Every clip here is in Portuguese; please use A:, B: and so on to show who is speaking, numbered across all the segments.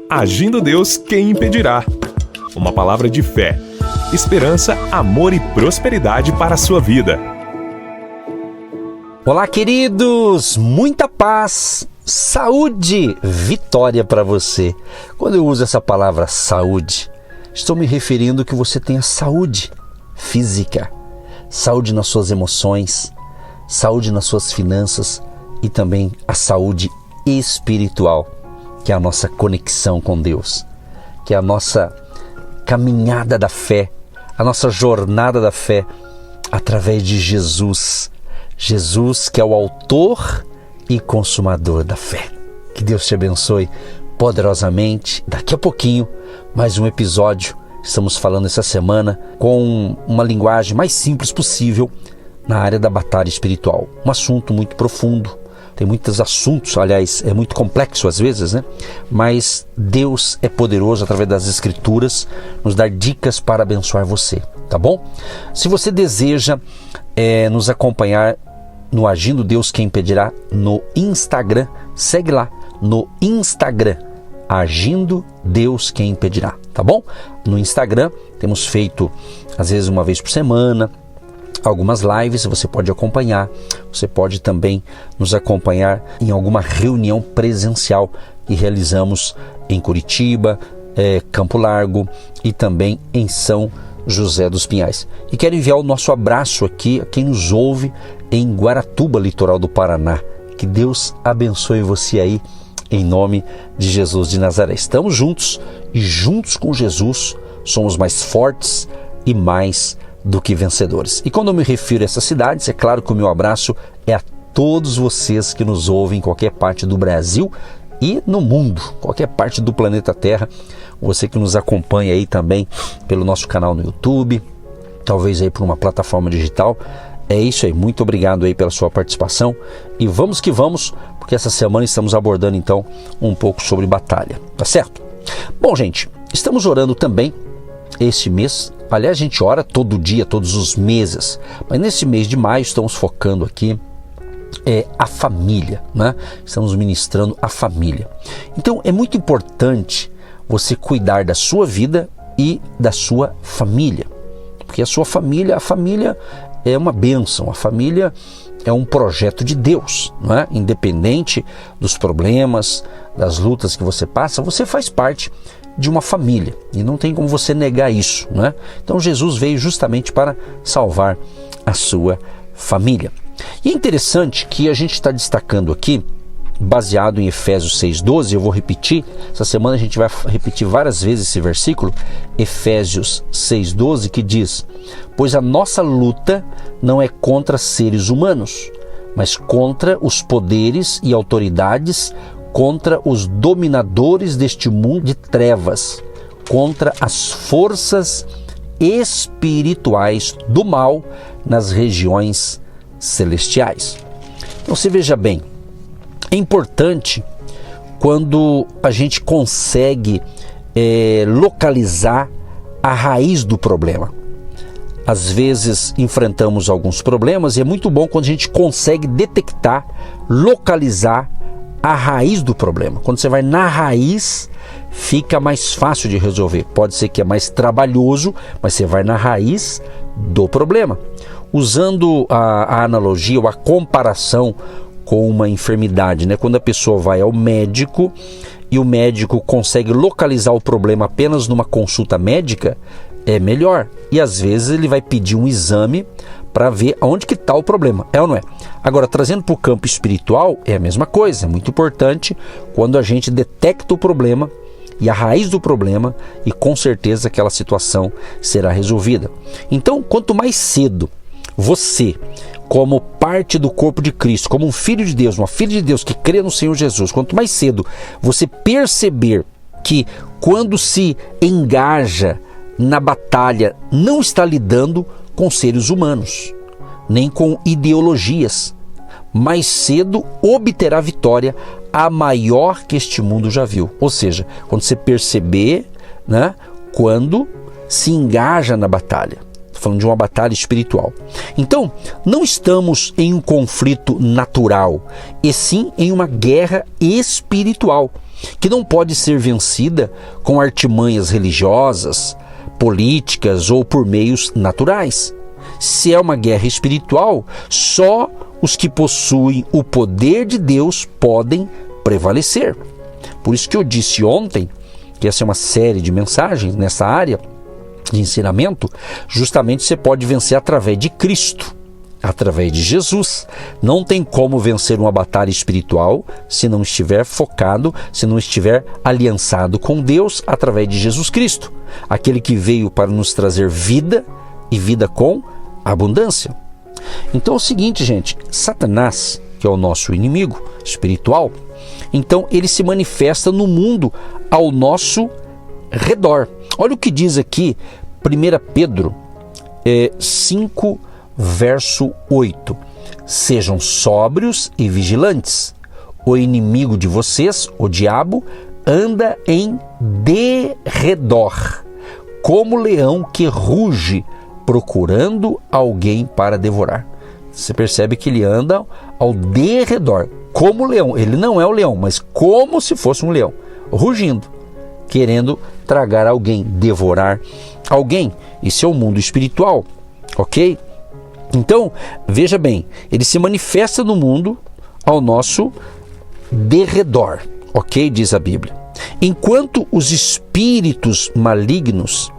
A: Agindo Deus, quem impedirá? Uma palavra de fé, esperança, amor e prosperidade para a sua vida.
B: Olá, queridos! Muita paz, saúde, vitória para você. Quando eu uso essa palavra saúde, estou me referindo que você tenha saúde física, saúde nas suas emoções, saúde nas suas finanças e também a saúde espiritual, que é a nossa conexão com Deus, que é a nossa caminhada da fé, a nossa jornada da fé através de Jesus. Jesus, que é o autor e consumador da fé. Que Deus te abençoe poderosamente. Daqui a pouquinho, mais um episódio. Estamos falando essa semana com uma linguagem mais simples possível na área da batalha espiritual. Um assunto muito profundo. Tem muitos assuntos, aliás, é muito complexo às vezes, né? Mas Deus é poderoso através das Escrituras nos dar dicas para abençoar você, tá bom? Se você deseja nos acompanhar no Agindo Deus, quem impedirá, no Instagram, segue lá no Instagram, Agindo Deus, quem impedirá, tá bom? No Instagram temos feito às vezes uma vez por semana algumas lives, você pode acompanhar, você pode também nos acompanhar em alguma reunião presencial que realizamos em Curitiba, Campo Largo e também em São José dos Pinhais. E quero enviar o nosso abraço aqui a quem nos ouve em Guaratuba, litoral do Paraná. Que Deus abençoe você aí, em nome de Jesus de Nazaré. Estamos juntos e juntos com Jesus somos mais fortes e mais do que vencedores. E quando eu me refiro a essas cidades, é claro que o meu abraço é a todos vocês que nos ouvem em qualquer parte do Brasil e no mundo, qualquer parte do planeta Terra. Você que nos acompanha aí também pelo nosso canal no YouTube, talvez aí por uma plataforma digital. É isso aí, muito obrigado aí pela sua participação e vamos que vamos, porque essa semana estamos abordando então um pouco sobre batalha, tá certo? Bom, gente, estamos orando também este mês. Aliás, a gente ora todo dia, todos os meses, mas nesse mês de maio estamos focando aqui a família, né? Estamos ministrando a família. Então é muito importante você cuidar da sua vida e da sua família, porque a família é uma bênção, a família é um projeto de Deus, não é? Independente dos problemas, das lutas que você passa, você faz parte de uma família e não tem como você negar isso, não é? Então Jesus veio justamente para salvar a sua família. E é interessante que a gente está destacando aqui, baseado em Efésios 6,12, eu vou repetir, essa semana a gente vai repetir várias vezes esse versículo, Efésios 6,12, que diz: pois a nossa luta não é contra seres humanos, mas contra os poderes e autoridades, contra os dominadores deste mundo de trevas, contra as forças espirituais do mal nas regiões celestiais. Então você veja bem, é importante quando a gente consegue localizar a raiz do problema. Às vezes enfrentamos alguns problemas e é muito bom quando a gente consegue detectar, localizar a raiz do problema. Quando você vai na raiz, fica mais fácil de resolver. Pode ser que é mais trabalhoso, mas você vai na raiz do problema. Usando a analogia ou a comparação com uma enfermidade, né? Quando a pessoa vai ao médico e o médico consegue localizar o problema apenas numa consulta médica, é melhor. E às vezes ele vai pedir um exame para ver onde que está o problema, é ou não é? Agora, trazendo para o campo espiritual, é a mesma coisa. É muito importante quando a gente detecta o problema e a raiz do problema, e com certeza aquela situação será resolvida. Então, quanto mais cedo você, como parte do corpo de Cristo, como um filho de Deus, uma filha de Deus que crê no Senhor Jesus, quanto mais cedo você perceber que quando se engaja na batalha não está lidando com seres humanos, nem com ideologias, mais cedo obterá vitória, a maior que este mundo já viu. Ou seja, quando você perceber, né, quando se engaja na batalha. Estou falando de uma batalha espiritual. Então, não estamos em um conflito natural, e sim em uma guerra espiritual. que não pode ser vencida com artimanhas religiosas, políticas ou por meios naturais. Se é uma guerra espiritual, só os que possuem o poder de Deus podem prevalecer. Por isso que eu disse ontem que essa é uma série de mensagens nessa área de ensinamento. Justamente você pode vencer através de Cristo, através de Jesus. Não tem como vencer uma batalha espiritual se não estiver focado, se não estiver aliançado com Deus através de Jesus Cristo, aquele que veio para nos trazer vida e vida com abundância. Então é o seguinte, gente, Satanás, que é o nosso inimigo espiritual, então ele se manifesta no mundo ao nosso redor. Olha o que diz aqui 1 Pedro 5, verso 8. Sejam sóbrios e vigilantes. O inimigo de vocês, o diabo, anda em derredor, como leão que ruge, procurando alguém para devorar. Você percebe que ele anda ao derredor, como leão. Ele não é o leão, mas como se fosse um leão, rugindo, querendo tragar alguém, devorar alguém. Isso é o mundo espiritual, ok? Então, veja bem, ele se manifesta no mundo ao nosso derredor, ok? Diz a Bíblia. Enquanto os espíritos malignos,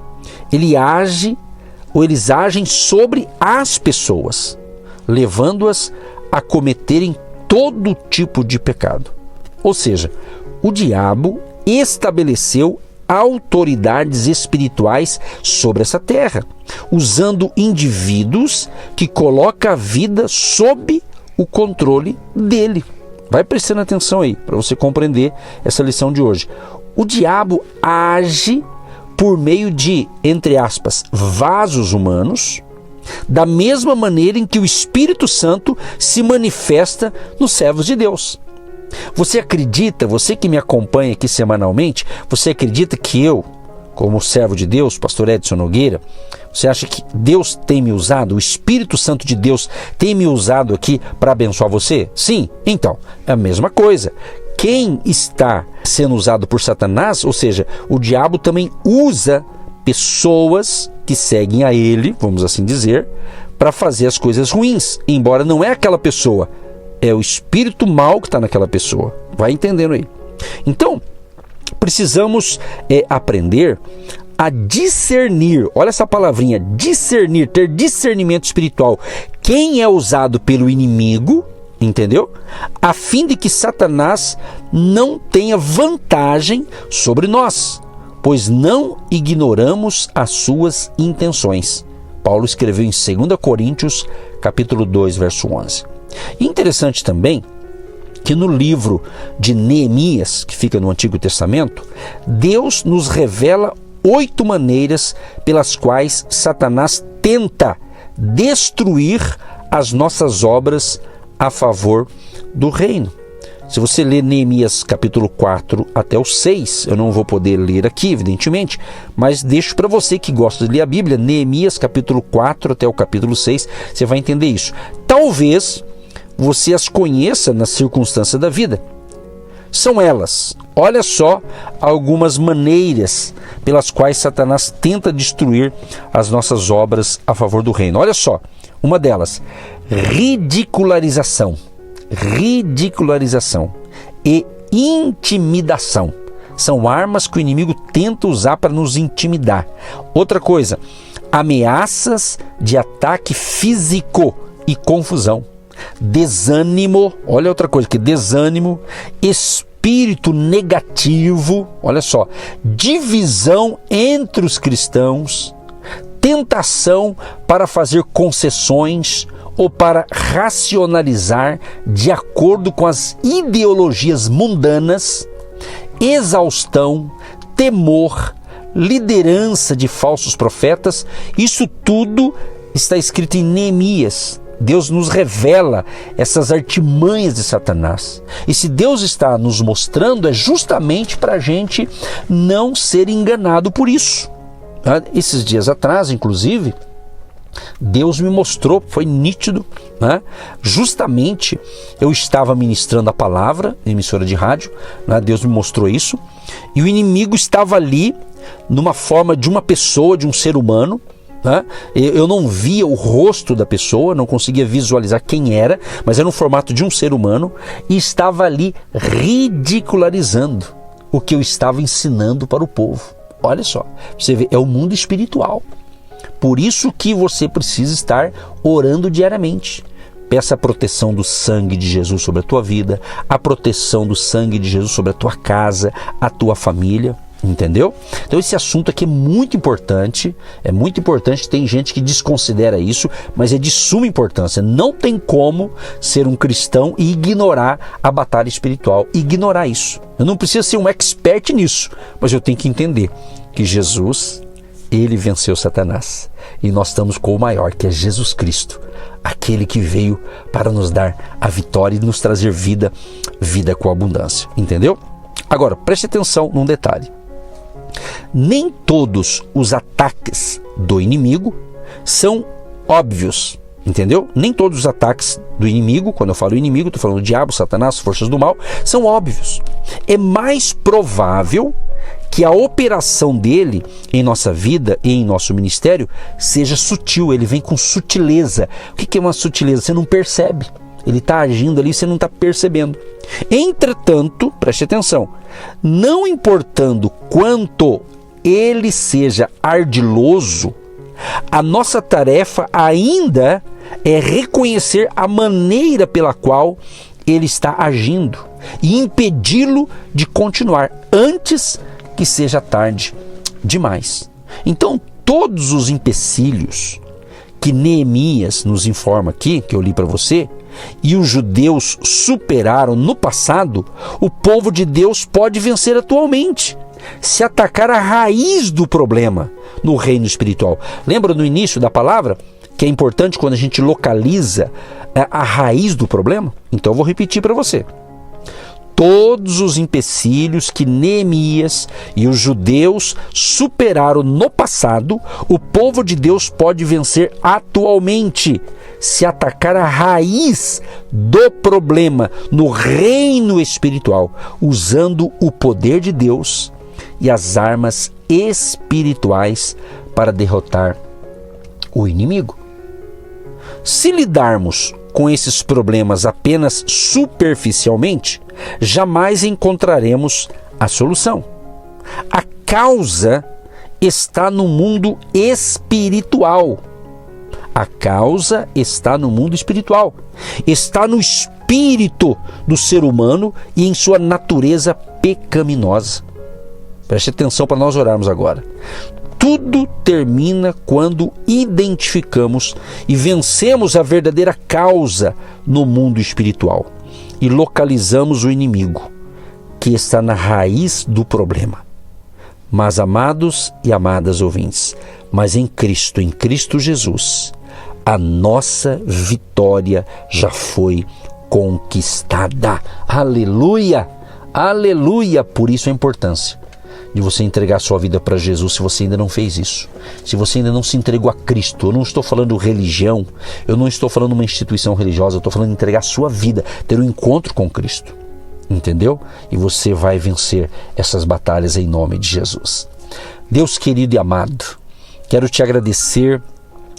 B: eles agem sobre as pessoas, levando-as a cometerem todo tipo de pecado. Ou seja, o diabo estabeleceu autoridades espirituais sobre essa terra, usando indivíduos que colocam a vida sob o controle dele. Vai prestando atenção aí, para você compreender essa lição de hoje. O diabo age por meio de, entre aspas, vasos humanos, da mesma maneira em que o Espírito Santo se manifesta nos servos de Deus. Você acredita, você que me acompanha aqui semanalmente, você acredita que eu, como servo de Deus, pastor Edson Nogueira, você acha que Deus tem me usado, o Espírito Santo de Deus tem me usado aqui para abençoar você? Sim, então, é a mesma coisa. Quem está sendo usado por Satanás, ou seja, o diabo também usa pessoas que seguem a ele, vamos assim dizer, para fazer as coisas ruins, embora não é aquela pessoa, é o espírito mau que está naquela pessoa. Vai entendendo aí. Então, precisamos aprender a discernir, olha essa palavrinha, discernir, ter discernimento espiritual. Quem é usado pelo inimigo, entendeu? A fim de que Satanás não tenha vantagem sobre nós, pois não ignoramos as suas intenções. Paulo escreveu em 2 Coríntios, capítulo 2, verso 11. E interessante também que no livro de Neemias, que fica no Antigo Testamento, Deus nos revela 8 maneiras pelas quais Satanás tenta destruir as nossas obras a favor do reino. Se você ler Neemias capítulo 4 até o 6, eu não vou poder ler aqui, evidentemente, mas deixo para você que gosta de ler a Bíblia, Neemias capítulo 4 até o capítulo 6, você vai entender isso. Talvez você as conheça nas circunstâncias da vida. São elas, olha só algumas maneiras pelas quais Satanás tenta destruir as nossas obras a favor do reino. Olha só, uma delas, ridicularização e intimidação. São armas que o inimigo tenta usar para nos intimidar. Outra coisa, ameaças de ataque físico e confusão. Desânimo, olha outra coisa que desânimo, espírito negativo, olha só, divisão entre os cristãos, tentação para fazer concessões ou para racionalizar de acordo com as ideologias mundanas, exaustão, temor, liderança de falsos profetas. Isso tudo está escrito em Neemias. Deus nos revela essas artimanhas de Satanás. E se Deus está nos mostrando, é justamente para a gente não ser enganado por isso. Esses dias atrás, inclusive, Deus me mostrou, foi nítido, né? Justamente eu estava ministrando a palavra em emissora de rádio, né? Deus me mostrou isso, e o inimigo estava ali numa forma de uma pessoa, de um ser humano, né? Eu não via o rosto da pessoa, não conseguia visualizar quem era, mas era no formato de um ser humano, e estava ali ridicularizando o que eu estava ensinando para o povo. Olha só, você vê, é o mundo espiritual. Por isso que você precisa estar orando diariamente. Peça a proteção do sangue de Jesus sobre a tua vida, a proteção do sangue de Jesus sobre a tua casa, a tua família, entendeu? Então esse assunto aqui é muito importante, tem gente que desconsidera isso, mas é de suma importância. Não tem como ser um cristão e ignorar a batalha espiritual, ignorar isso. Eu não preciso ser um expert nisso, mas eu tenho que entender que Jesus, ele venceu Satanás, e nós estamos com o maior, que é Jesus Cristo, aquele que veio para nos dar a vitória e nos trazer vida com abundância, entendeu? Agora, preste atenção num detalhe. Nem todos os ataques do inimigo são óbvios, entendeu? Nem todos os ataques do inimigo, quando eu falo inimigo, estou falando do diabo, Satanás, forças do mal, são óbvios. É mais provável que a operação dele em nossa vida e em nosso ministério seja sutil, ele vem com sutileza. O que é uma sutileza? Você não percebe, ele está agindo ali, você não está percebendo. Entretanto, preste atenção, não importando quanto ele seja ardiloso, a nossa tarefa ainda é reconhecer a maneira pela qual ele está agindo e impedi-lo de continuar antes que seja tarde demais. Então, todos os empecilhos que Neemias nos informa aqui, que eu li para você, e os judeus superaram no passado, o povo de Deus pode vencer atualmente, se atacar a raiz do problema no reino espiritual. Lembra no início da palavra que é importante quando a gente localiza a raiz do problema? Então eu vou repetir para você. Todos os empecilhos que Neemias e os judeus superaram no passado, o povo de Deus pode vencer atualmente, se atacar a raiz do problema no reino espiritual, usando o poder de Deus e as armas espirituais para derrotar o inimigo. Se lidarmos com esses problemas apenas superficialmente, jamais encontraremos a solução. A causa está no mundo espiritual. A causa está no mundo espiritual. Está no espírito do ser humano e em sua natureza pecaminosa. Preste atenção para nós orarmos agora. Tudo termina quando identificamos e vencemos a verdadeira causa no mundo espiritual e localizamos o inimigo, que está na raiz do problema. Mas, amados e amadas ouvintes, mas em Cristo Jesus, a nossa vitória já foi conquistada. Aleluia! Aleluia! Por isso a importância de você entregar a sua vida para Jesus, se você ainda não fez isso. Se você ainda não se entregou a Cristo, eu não estou falando religião, eu não estou falando uma instituição religiosa, eu estou falando de entregar a sua vida, ter um encontro com Cristo. Entendeu? E você vai vencer essas batalhas em nome de Jesus. Deus querido e amado, quero te agradecer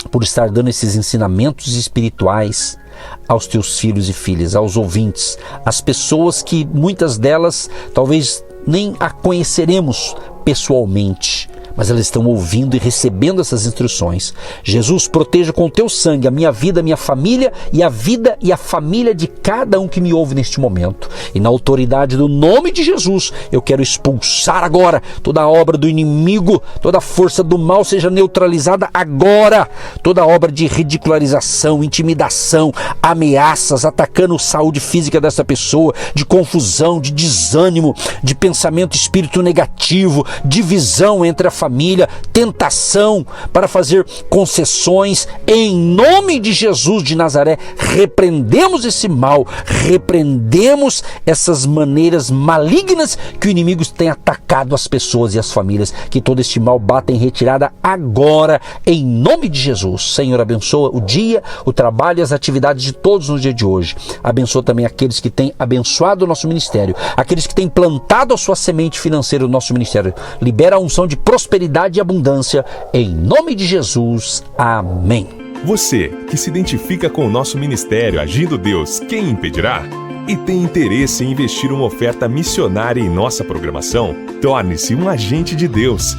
B: por estar dando esses ensinamentos espirituais aos teus filhos e filhas, aos ouvintes, às pessoas que muitas delas talvez nem a conheceremos pessoalmente, mas elas estão ouvindo e recebendo essas instruções. Jesus, proteja com o teu sangue a minha vida, a minha família e a vida e a família de cada um que me ouve neste momento. E na autoridade do nome de Jesus, eu quero expulsar agora toda a obra do inimigo, toda a força do mal seja neutralizada agora. Toda a obra de ridicularização, intimidação, ameaças, atacando a saúde física dessa pessoa, de confusão, de desânimo, de pensamento, espírito negativo, divisão entre a família família, tentação, para fazer concessões. Em nome de Jesus de Nazaré, repreendemos esse mal, repreendemos essas maneiras malignas que o inimigo tem atacado as pessoas e as famílias. Que todo este mal bata em retirada agora, em nome de Jesus. Senhor, abençoa o dia, o trabalho e as atividades de todos no dia de hoje. Abençoa também aqueles que têm abençoado o nosso ministério, aqueles que têm plantado a sua semente financeira no nosso ministério. Libera a unção de prosperidade e abundância, em nome de Jesus. Amém.
A: Você que se identifica com o nosso ministério Agindo Deus, quem impedirá? E tem interesse em investir uma oferta missionária em nossa programação? Torne-se um agente de Deus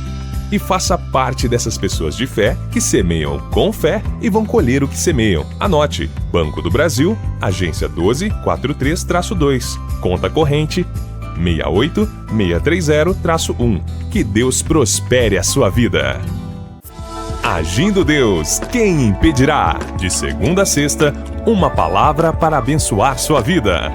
A: e faça parte dessas pessoas de fé que semeiam com fé e vão colher o que semeiam. Anote: Banco do Brasil, agência 1243-2, conta corrente 68630-1. Que Deus prospere a sua vida. Agindo Deus, quem impedirá? De segunda a sexta, uma palavra para abençoar sua vida.